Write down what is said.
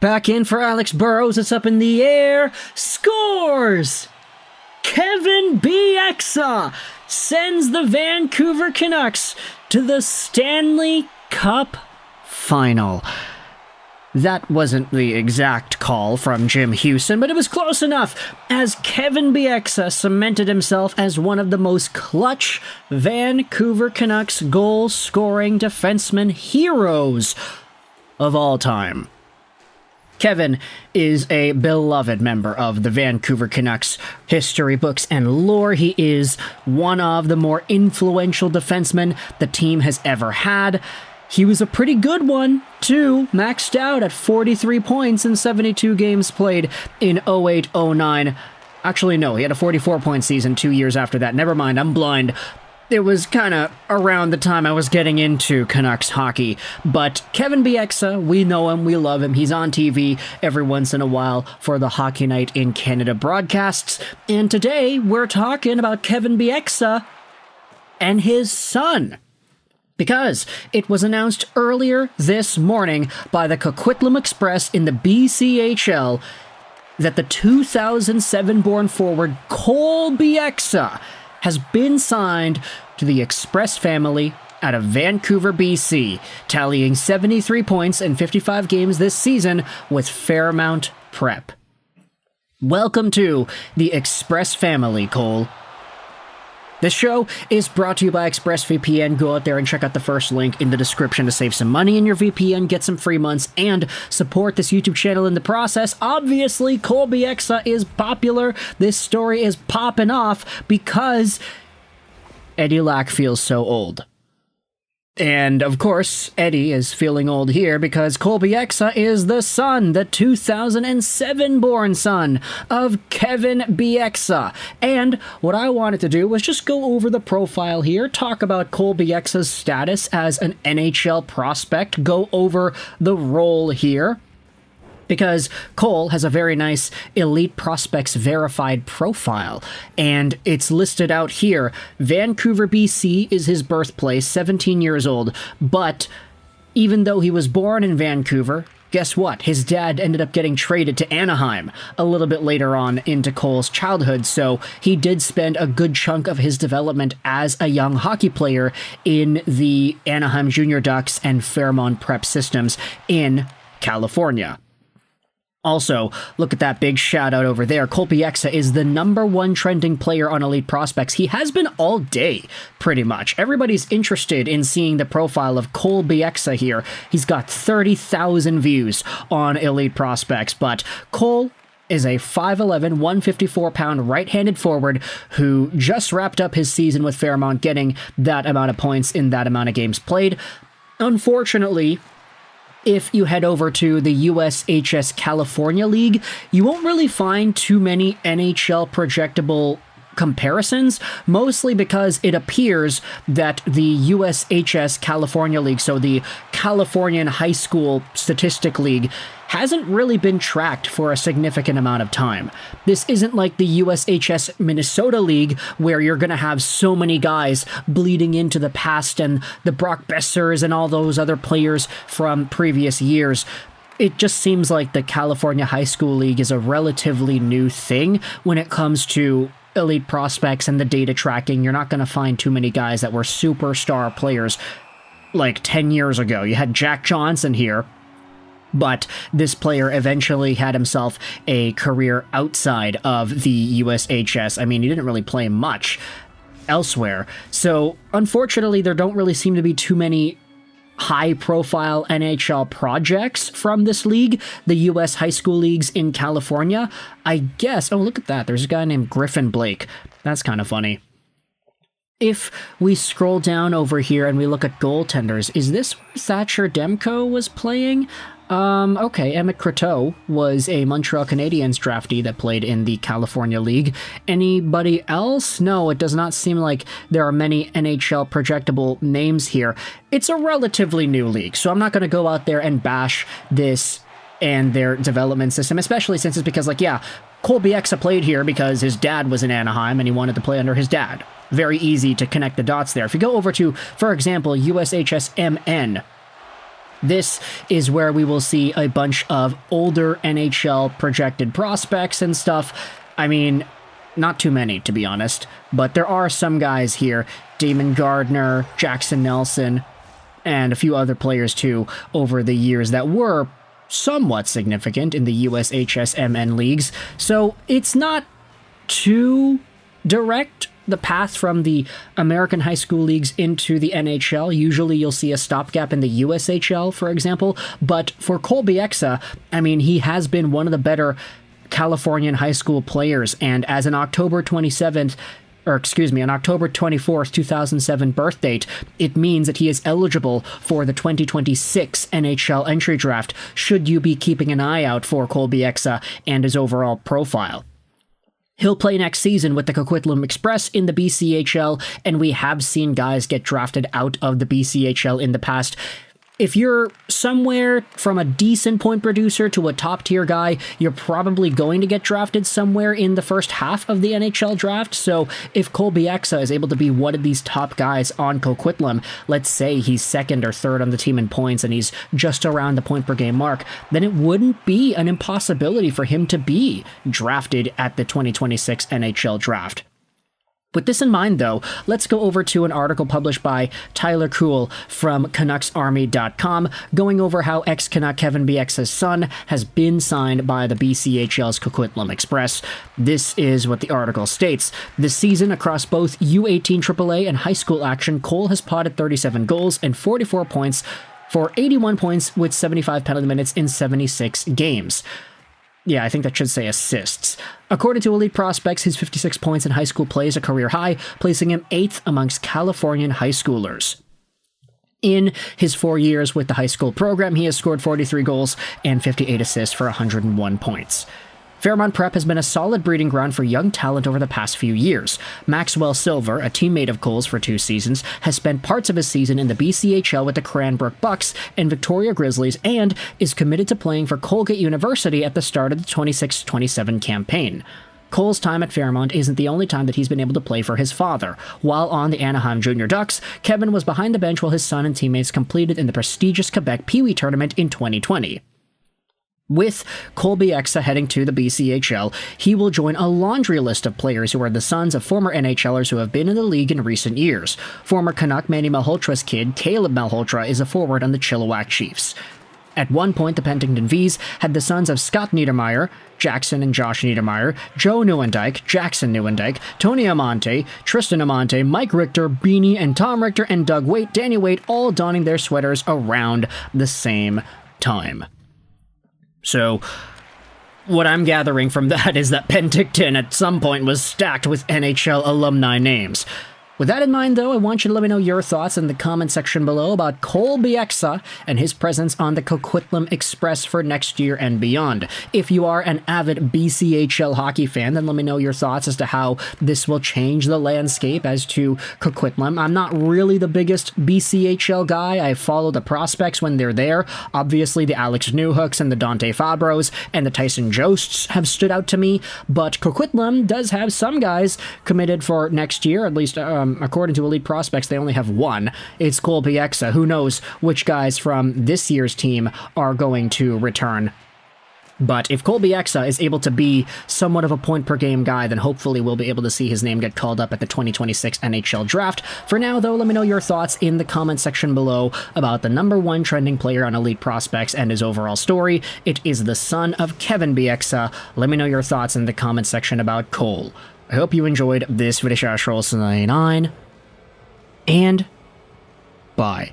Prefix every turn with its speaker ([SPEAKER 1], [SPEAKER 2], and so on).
[SPEAKER 1] Back in for Alex Burrows. It's up in the air. Scores! Kevin Bieksa sends the Vancouver Canucks to the Stanley Cup Final. That wasn't the exact call from Jim Houston, but it was close enough as Kevin Bieksa cemented himself as one of the most clutch Vancouver Canucks goal-scoring defenseman heroes of all time. Kevin is a beloved member of the Vancouver Canucks history books and lore. He is one of the more influential defensemen the team has ever had. He was a pretty good one, too, maxed out at 43 points in 72 games played in 08-09. Actually, no, he had a 44-point season 2 years after that. Never mind, I'm blind. It was kind of around the time I was getting into Canucks hockey. But Kevin Bieksa, we know him, we love him. He's on TV every once in a while for the Hockey Night in Canada broadcasts. And today, we're talking about Kevin Bieksa and his son. Because it was announced earlier this morning by the Coquitlam Express in the BCHL that the 2007-born forward Cole Bieksa has been signed to the Express family out of Vancouver, BC, tallying 73 points in 55 games this season with Fairmount Prep. Welcome to the Express family, Cole. This show is brought to you by ExpressVPN. Go out there and check out the first link in the description to save some money in your VPN, get some free months, and support this YouTube channel in the process. Obviously, Cole Bieksa is popular. This story is popping off because Eddie Lack feels so old. And, of course, Eddie is feeling old here because Cole Bieksa is the son, the 2007-born son of Kevin Bieksa. And what I wanted to do was just go over the profile here, talk about Cole Bieksa's status as an NHL prospect, go over the role here. Because Cole has a very nice Elite Prospects verified profile, and it's listed out here. Vancouver, BC is his birthplace, 17 years old, but even though he was born in Vancouver, guess what? His dad ended up getting traded to Anaheim a little bit later on into Cole's childhood, so he did spend a good chunk of his development as a young hockey player in the Anaheim Junior Ducks and Fairmount Prep systems in California. Also, look at that big shout out over there. Cole Bieksa is the #1 trending player on Elite Prospects. He has been all day, pretty much. Everybody's interested in seeing the profile of Cole Bieksa here. He's got 30,000 views on Elite Prospects, but Cole is a 5'11", 154-pound right-handed forward who just wrapped up his season with Fairmount, getting that amount of points in that amount of games played. Unfortunately, if you head over to the USHS California League, you won't really find too many NHL projectable comparisons, mostly because it appears that the USHS California League, so the Californian High School Statistic League, hasn't really been tracked for a significant amount of time. This isn't like the USHS Minnesota League, where you're going to have so many guys bleeding into the past and the Brock Bessers and all those other players from previous years. It just seems like the California High School League is a relatively new thing when it comes to Elite Prospects and the data tracking. You're not going to find too many guys that were superstar players like 10 years ago. You had Jack Johnson here, but this player eventually had himself a career outside of the USHS. I mean, he didn't really play much elsewhere. So, unfortunately, there don't really seem to be too many high-profile NHL projects from this league, the U.S. high school leagues in California. I guess... Oh, look at that. There's a guy named Griffin Blake. That's kind of funny. If we scroll down over here and we look at goaltenders, is this where Thatcher Demko was playing? Okay, Emmett Croteau was a Montreal Canadiens draftee that played in the California League. Anybody else? No, it does not seem like there are many NHL projectable names here. It's a relatively new league, so I'm not going to go out there and bash this and their development system, especially since it's because, like, yeah, Cole Bieksa played here because his dad was in Anaheim and he wanted to play under his dad. Very easy to connect the dots there. If you go over to, for example, USHS MN, This is where we will see a bunch of older NHL projected prospects and stuff. I mean, not too many, to be honest, but there are some guys here. Damon Gardner, Jackson Nelson, and a few other players too over the years that were somewhat significant in the USHSMN leagues. So it's not too direct, the path from the American high school leagues into the NHL. Usually you'll see a stopgap in the USHL, for example, but for Cole Bieksa, I mean, he has been one of the better Californian high school players, and as an October 24th, 2007 birth date, it means that he is eligible for the 2026 NHL Entry Draft, should you be keeping an eye out for Cole Bieksa and his overall profile. He'll play next season with the Coquitlam Express in the BCHL, and we have seen guys get drafted out of the BCHL in the past. If you're somewhere from a decent point producer to a top-tier guy, you're probably going to get drafted somewhere in the first half of the NHL draft. So if Cole Bieksa is able to be one of these top guys on Coquitlam, let's say he's second or third on the team in points and he's just around the point-per-game mark, then it wouldn't be an impossibility for him to be drafted at the 2026 NHL draft. With this in mind, though, let's go over to an article published by Tyler Kuhl from CanucksArmy.com, going over how ex-Canuck Kevin Bieksa's son has been signed by the BCHL's Coquitlam Express. This is what the article states. This season, across both U18 AAA and high school action, Cole has potted 37 goals and 44 points for 81 points with 75 penalty minutes in 76 games. Yeah, I think that should say assists. According to Elite Prospects, his 56 points in high school play is a career high, placing him 8th amongst Californian high schoolers. In his 4 years with the high school program, he has scored 43 goals and 58 assists for 101 points. Fairmont Prep has been a solid breeding ground for young talent over the past few years. Maxwell Silver, a teammate of Cole's for 2 seasons, has spent parts of his season in the BCHL with the Cranbrook Bucks and Victoria Grizzlies, and is committed to playing for Colgate University at the start of the 26-27 campaign. Cole's time at Fairmont isn't the only time that he's been able to play for his father. While on the Anaheim Junior Ducks, Kevin was behind the bench while his son and teammates competed in the prestigious Quebec Pee Wee tournament in 2020. With Cole Bieksa heading to the BCHL, he will join a laundry list of players who are the sons of former NHLers who have been in the league in recent years. Former Canuck Manny Malhotra's kid, Caleb Malhotra, is a forward on the Chilliwack Chiefs. At one point, the Penticton V's had the sons of Scott Niedermeyer, Jackson and Josh Niedermeyer, Joe Neuendijk, Jackson Neuendijk, Tony Amante, Tristan Amante, Mike Richter, Beanie, and Tom Richter, and Doug Waite, Danny Waite, all donning their sweaters around the same time. So, what I'm gathering from that is that Penticton at some point was stacked with NHL alumni names. With that in mind, though, I want you to let me know your thoughts in the comment section below about Cole Bieksa and his presence on the Coquitlam Express for next year and beyond. If you are an avid BCHL hockey fan, then let me know your thoughts as to how this will change the landscape as to Coquitlam. I'm not really the biggest BCHL guy. I follow the prospects when they're there. Obviously, the Alex Newhooks and the Dante Fabros and the Tyson Josts have stood out to me, but Coquitlam does have some guys committed for next year, at least according to Elite Prospects, they only have one. It's Cole Bieksa. Who knows which guys from this year's team are going to return. But if Cole Bieksa is able to be somewhat of a point-per-game guy, then hopefully we'll be able to see his name get called up at the 2026 NHL Draft. For now, though, let me know your thoughts in the comment section below about the #1 trending player on Elite Prospects and his overall story. It is the son of Kevin Bieksa. Let me know your thoughts in the comment section about Cole. I hope you enjoyed this video, Zayne, and bye.